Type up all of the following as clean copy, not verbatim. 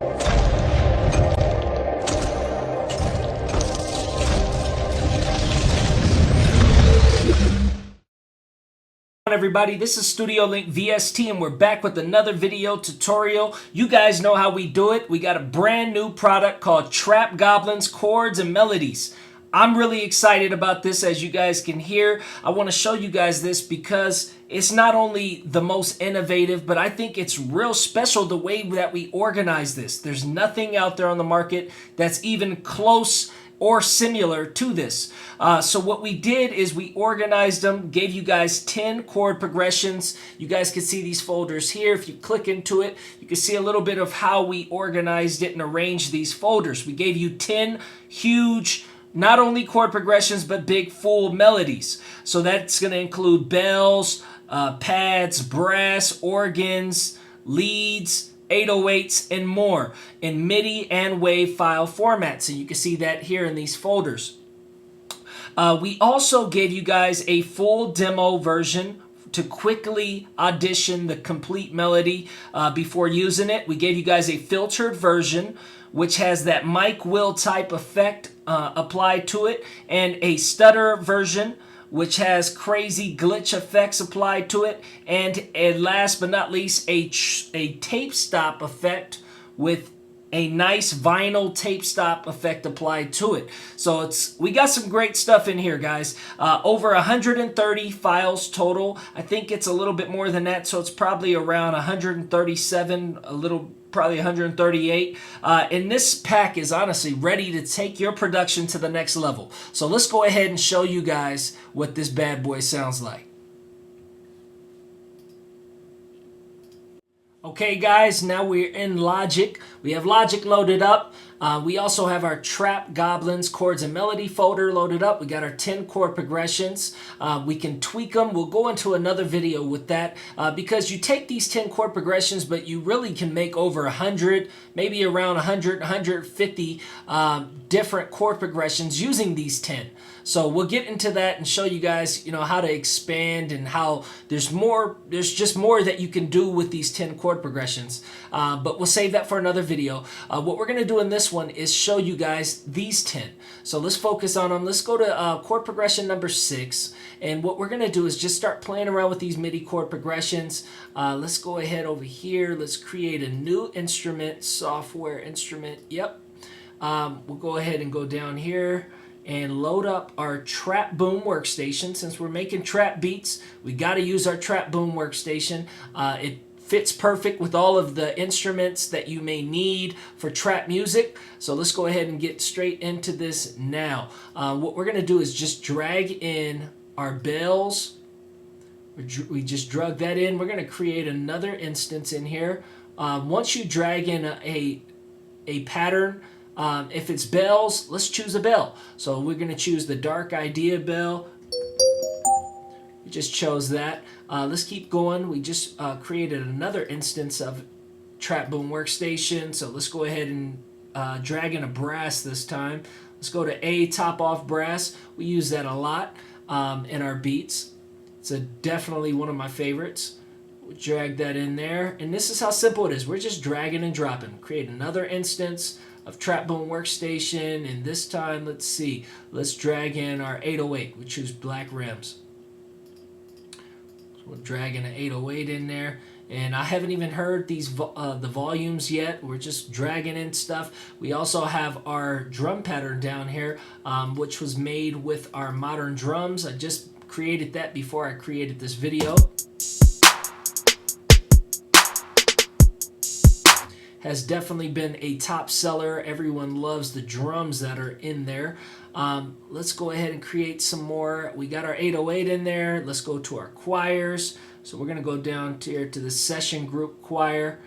Everybody, this is Studio Link VST and we're back with another video tutorial. You guys know how we do it. We got a brand new product called Trap Goblins Chords and Melodies. I'm really excited about this, as you guys can hear. I want to show you guys this because it's not only the most innovative, but I think it's real special the way that we organize this. There's nothing out there on the market that's even close or similar to this. So what we did is we organized them, gave you guys 10 chord progressions. You guys can see these folders here. If you click into it, you can see a little bit of how we organized it and arranged these folders. We gave you 10 huge, not only chord progressions, but big full melodies. So that's going to include bells, pads, brass, organs, leads, 808s, and more in MIDI and WAV file formats. So you can see that here in these folders. We also gave you guys a full demo version to quickly audition the complete melody before using it. We gave you guys a filtered version which has that mic will type effect applied to it, and a stutter version which has crazy glitch effects applied to it, and last but not least, a tape stop effect with a nice vinyl tape stop effect applied to it. So we got some great stuff in here, guys. Over 130 files total. I think it's a little bit more than that, so it's probably around 137, probably 138. And this pack is honestly ready to take your production to the next level. So let's go ahead and show you guys what this bad boy sounds like. Okay guys, now we're in Logic. We have Logic loaded up. We also have our Trap Goblins Chords and Melody folder loaded up. We got our 10 chord progressions. We can tweak them. We'll go into another video with that because you take these 10 chord progressions, but you really can make over 100, maybe around 100, 150 different chord progressions using these 10. So we'll get into that and show you guys, how to expand and how there's just more that you can do with these 10 chord progressions. But we'll save that for another video. What we're going to do in this one is show you guys these 10. So let's focus on them. Let's go to chord progression number 6. And what we're going to do is just start playing around with these MIDI chord progressions. Let's go ahead over here. Let's create a new instrument, software instrument. Yep. We'll go ahead and go down here and load up our Trap Boom workstation. Since we're making trap beats, we got to use our Trap Boom workstation. It fits perfect with all of the instruments that you may need for trap music. So let's go ahead and get straight into this now. What we're going to do is just drag in our bells. We just drug that in. We're going to create another instance in here. Once you drag in a pattern, if it's bells, let's choose a bell. So we're going to choose the Dark Idea bell. We just chose that. Let's keep going. We just created another instance of Trap Boom workstation. So let's go ahead and drag in a brass this time. Let's go to A, top off brass. We use that a lot in our beats. It's definitely one of my favorites. We'll drag that in there. And this is how simple it is. We're just dragging and dropping. Create another instance of Trap Boom workstation, and this time let's drag in our 808. We choose black rims. So we're dragging an 808 in there, and I haven't even heard these the volumes yet. We're just dragging in stuff. We also have our drum pattern down here, which was made with our modern drums. I just created that before I created this video. Has definitely been a top seller. Everyone loves the drums that are in there. Let's go ahead and create some more. We got our 808 in there. Let's go to our choirs. So we're going to go down here to the session group choir.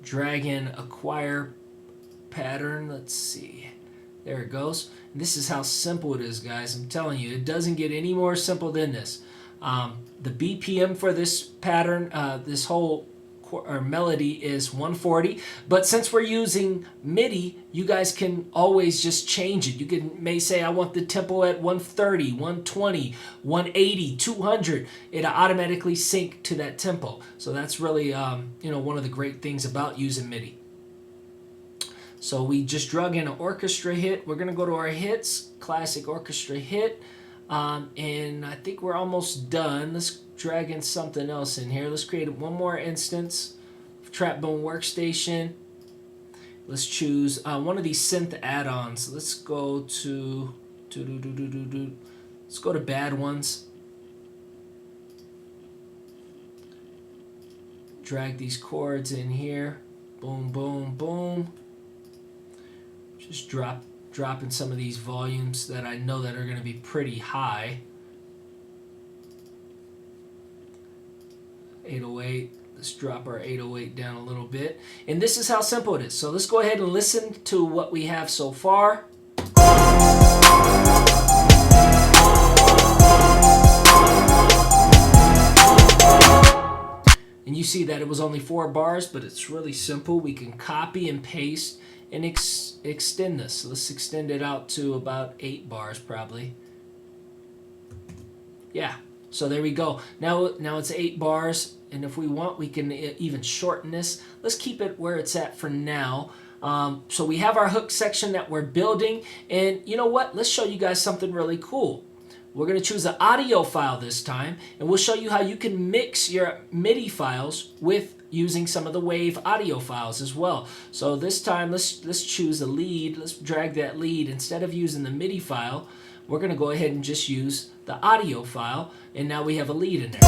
Drag in a choir pattern. Let's see. There it goes. And this is how simple it is, guys. I'm telling you, it doesn't get any more simple than this. The BPM for this pattern, this whole melody is 140, but since we're using MIDI, you guys can always just change it. You may say I want the tempo at 130, 120, 180, 200. It'll automatically sync to that tempo. So that's really one of the great things about using MIDI. So we just drug in an orchestra hit. We're going to go to our hits, classic orchestra hit. And I think we're almost done. Let's drag in something else in here. Let's create one more instance of Trap Boom Workstation. Let's choose one of these synth add-ons. Let's go to let's go to Bad Ones. Drag these chords in here. Boom, boom, boom. Just dropping some of these volumes that I know that are going to be pretty high. 808. Let's drop our 808 down a little bit. And this is how simple it is. So let's go ahead and listen to what we have so far. And you see that it was only 4 bars, but it's really simple. We can copy and paste and extend this. So let's extend it out to about 8 bars probably. Yeah, so there we go. Now it's 8 bars, and if we want, we can even shorten this. Let's keep it where it's at for now. So we have our hook section that we're building, and you know what? Let's show you guys something really cool. We're going to choose an audio file this time, and we'll show you how you can mix your MIDI files with using some of the wave audio files as well. So this time, let's choose a lead. Let's drag that lead. Instead of using the MIDI file, we're going to go ahead and just use the audio file, and now we have a lead in there.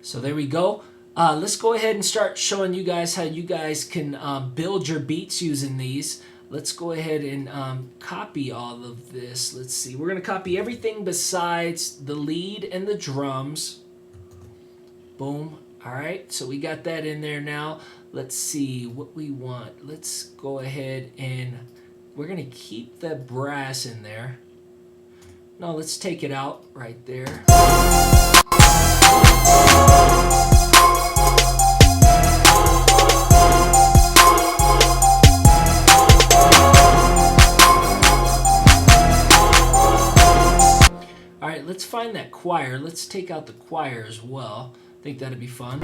So there we go. Let's go ahead and start showing you guys how you guys can build your beats using these. Let's go ahead and copy all of this. Let's see. We're going to copy everything besides the lead and the drums. Boom. All right. So we got that in there now. Let's see what we want. Let's go ahead and we're going to keep the brass in there. No, let's take it out right there. All right, let's find that choir. Let's take out the choir as well. I think that'd be fun.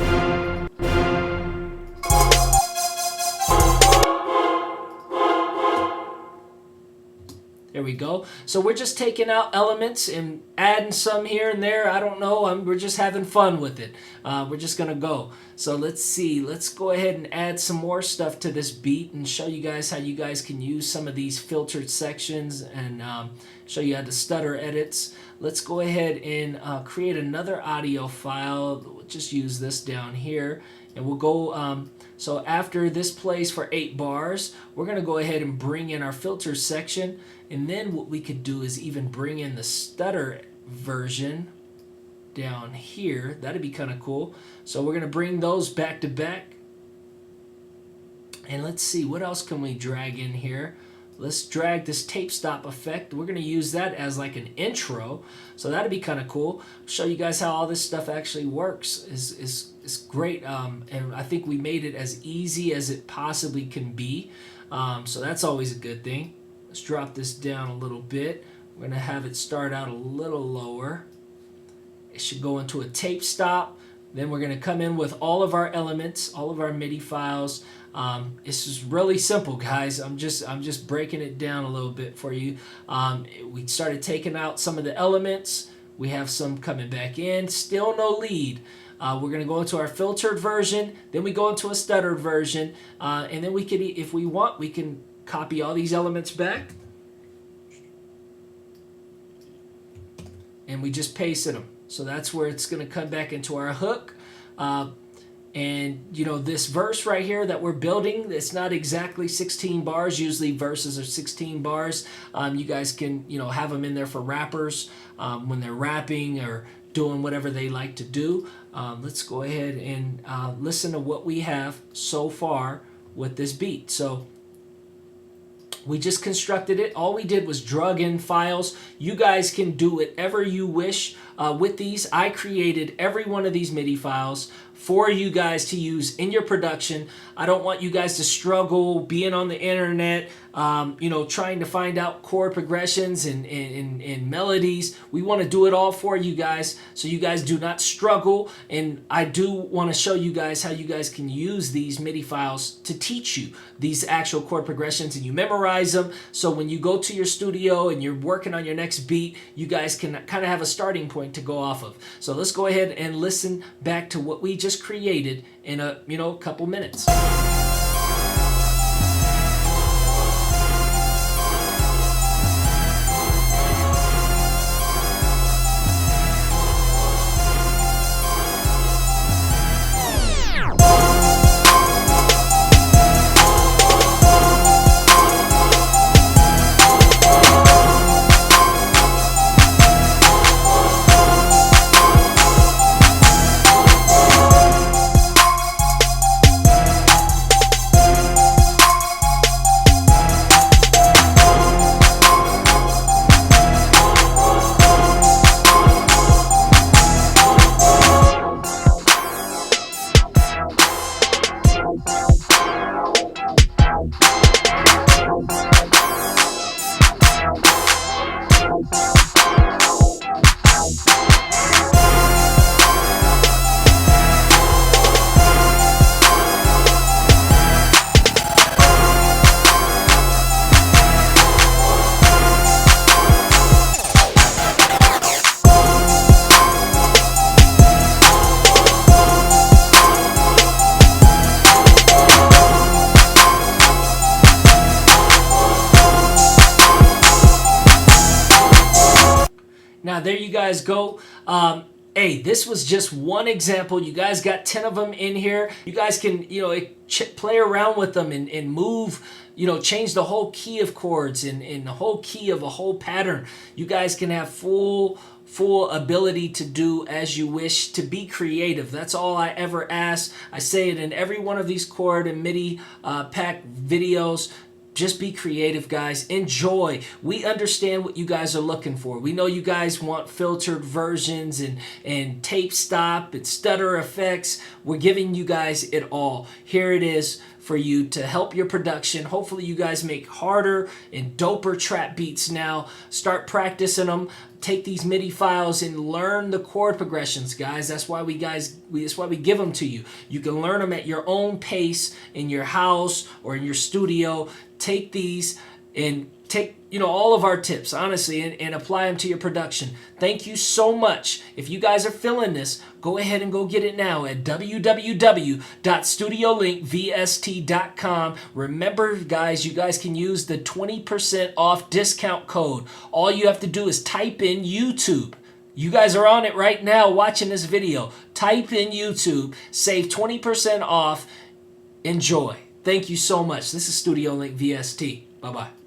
There we go. So we're just taking out elements and adding some here and there. I don't know. We're just having fun with it. We're just going to go. So let's see. Let's go ahead and add some more stuff to this beat and show you guys how you guys can use some of these filtered sections and show you how to stutter edits. Let's go ahead and create another audio file. We'll just use this down here. And we'll go, so after this plays for 8 bars, we're going to go ahead and bring in our filter section. And then what we could do is even bring in the stutter version down here. That'd be kind of cool. So we're going to bring those back to back. And let's see, what else can we drag in here? Let's drag this tape stop effect. We're going to use that as like an intro. So that'd be kind of cool. Show you guys how all this stuff actually works. Is great. And I think we made it as easy as it possibly can be. So that's always a good thing. Let's drop this down a little bit. We're going to have it start out a little lower. It should go into a tape stop. Then we're going to come in with all of our elements, all of our MIDI files. This is really simple, guys. I'm just breaking it down a little bit for you. We started taking out some of the elements. We have some coming back in. Still no lead. We're going to go into our filtered version. Then we go into a stuttered version. And then we could, if we want, we can copy all these elements back. And we just pasted them. So that's where it's going to come back into our hook. And, you know, this verse right here that we're building, it's not exactly 16 bars. Usually verses are 16 bars. You guys can, you know, have them in there for rappers when they're rapping or doing whatever they like to do. Let's go ahead and listen to what we have so far with this beat. So we just constructed it. All we did was drug in files. You guys can do whatever you wish with these. I created every one of these MIDI files for you guys to use in your production. I don't want you guys to struggle being on the internet, trying to find out chord progressions and melodies. We want to do it all for you guys so you guys do not struggle. And I do want to show you guys how you guys can use these MIDI files to teach you these actual chord progressions, and you memorize them. So when you go to your studio and you're working on your next beat, you guys can kind of have a starting point to go off of. So let's go ahead and listen back to what we just created in a couple minutes. Now, there you guys go. Hey, this was just one example. You guys got 10 of them in here. You guys can, play around with them and move, change the whole key of chords and the whole key of a whole pattern. You guys can have full ability to do as you wish, to be creative. That's all I ever ask. I say it in every one of these chord and MIDI pack videos. Just be creative, guys. Enjoy. We understand what you guys are looking for. We know you guys want filtered versions and tape stop and stutter effects. We're giving you guys it all. Here it is for you to help your production. Hopefully you guys make harder and doper trap beats now. Start practicing them. Take these MIDI files and learn the chord progressions, guys. That's why we give them to you. You can learn them at your own pace in your house or in your studio. Take these and take all of our tips, honestly, and apply them to your production. Thank you so much. If you guys are feeling this, go ahead and go get it now at www.studiolinkvst.com. Remember, guys, you guys can use the 20% off discount code. All you have to do is type in YouTube. You guys are on it right now watching this video. Type in YouTube, save 20% off. Enjoy. Thank you so much. This is Studio Link VST. Bye-bye.